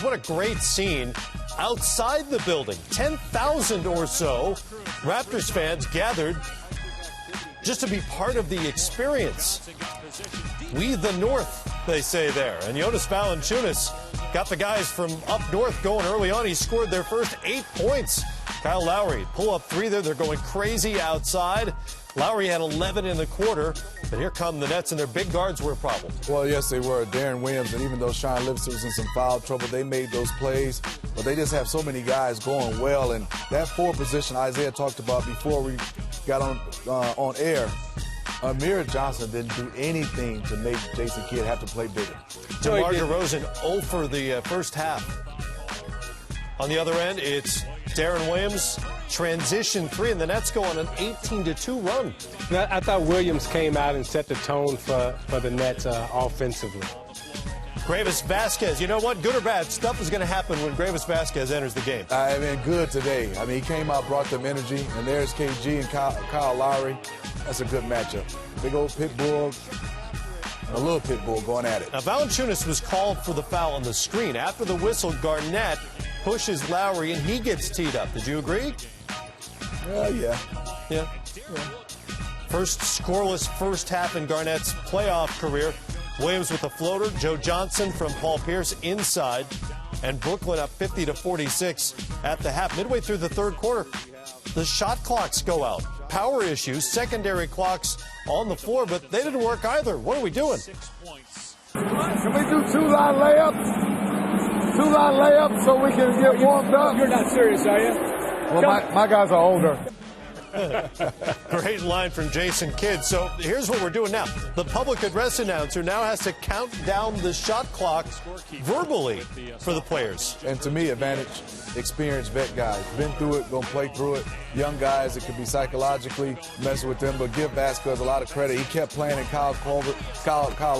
what a great scene outside the building. 10,000 or so Raptors fans gathered just to be part of the experience. We the North, they say there. And Jonas Valanciunas got the guys from up north going early on. He scored their first 8 points. Kyle Lowry, pull-up three there. They're going crazy outside. Lowry had 11 in the quarter, but here come the Nets, and their big guards were a problem. Well, yes, they were. Darren Williams, and even though Sean Livingston was in some foul trouble, they made those plays. But they just have so many guys going well, and that forward position Isaiah talked about before we got on air, Amir Johnson didn't do anything to make Jason Kidd have to play bigger. DeMar DeRozan 0 for the first half. On the other end, it's Darren Williams, transition three, and the Nets go on an 18-2 run. I thought Williams came out and set the tone for the Nets offensively. Greivis Vasquez, you know what? Good or bad, stuff is going to happen when Greivis Vasquez enters the game. I mean, good today. I mean, he came out, brought them energy, and there's KG and Kyle Lowry. That's a good matchup. Big old pit bull, and a little pit bull going at it. Now, Valanciunas was called for the foul on the screen. After the whistle, Garnett pushes Lowry, and he gets teed up. Did you agree? Yeah. First scoreless first half in Garnett's playoff career. Williams with a floater. Joe Johnson from Paul Pierce inside. And Brooklyn up 50-46 at the half. Midway through the third quarter, the shot clocks go out. Power issues, secondary clocks on the floor, but they didn't work either. What are we doing? Can we do two-line layups? Two-line layups so we can get warmed up? You're not serious, are you? Well, my guys are older. Great line from Jason Kidd. So here's what we're doing now. The public address announcer now has to count down the shot clock verbally for the players. And to me, advantage, experienced vet guys. Been through it, gonna play through it. Young guys, it could be psychologically messing with them, but give Vasquez a lot of credit. He kept playing in Kyle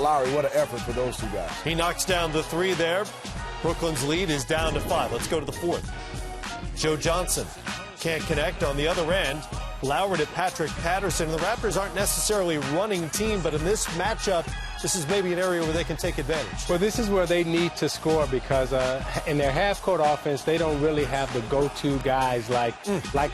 Lowry. What an effort for those two guys. He knocks down the three there. Brooklyn's lead is down to 5. Let's go to the fourth. Joe Johnson can't connect on the other end. Lowry to Patrick Patterson. The Raptors aren't necessarily a running team, but in this matchup, this is maybe an area where they can take advantage. Well, this is where they need to score because in their half-court offense, they don't really have the go-to guys like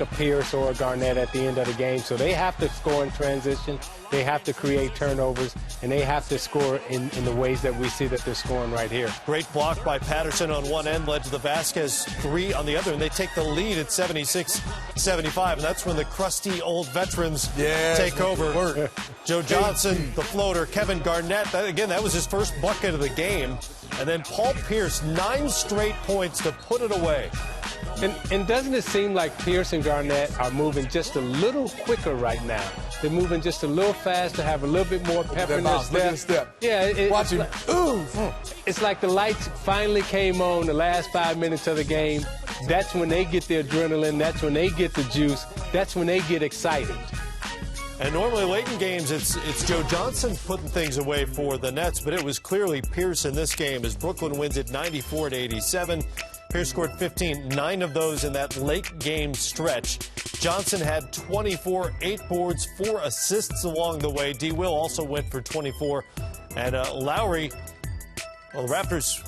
a Pierce or a Garnett at the end of the game. So they have to score in transition. They have to create turnovers, and they have to score in the ways that we see that they're scoring right here. Great block by Patterson on one end, led to the Vasquez three on the other, and they take the lead at 76-75, and that's when the crusty old veterans take over. Joe Johnson, the floater, Kevin Garnett, that was his first bucket of the game, and then Paul Pierce, 9 straight points to put it away. And doesn't it seem like Pierce and Garnett are moving just a little quicker right now? They're moving just a little faster, have a little bit more pep in their step. Yeah, watch him. It's like the lights finally came on the last 5 minutes of the game. That's when they get the adrenaline. That's when they get the juice. That's when they get excited. And normally late in games, it's Joe Johnson putting things away for the Nets, but it was clearly Pierce in this game as Brooklyn wins it 94-87. Pierce scored 15, 9 of those in that late game stretch. Johnson had 24, 8 boards, 4 assists along the way. D. Will also went for 24. And Lowry, well, the Raptors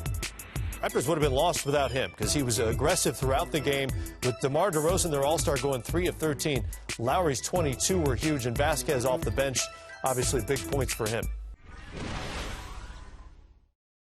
would have been lost without him because he was aggressive throughout the game. With DeMar DeRozan, their all-star, going 3 of 13. Lowry's 22 were huge, and Vasquez off the bench, obviously big points for him.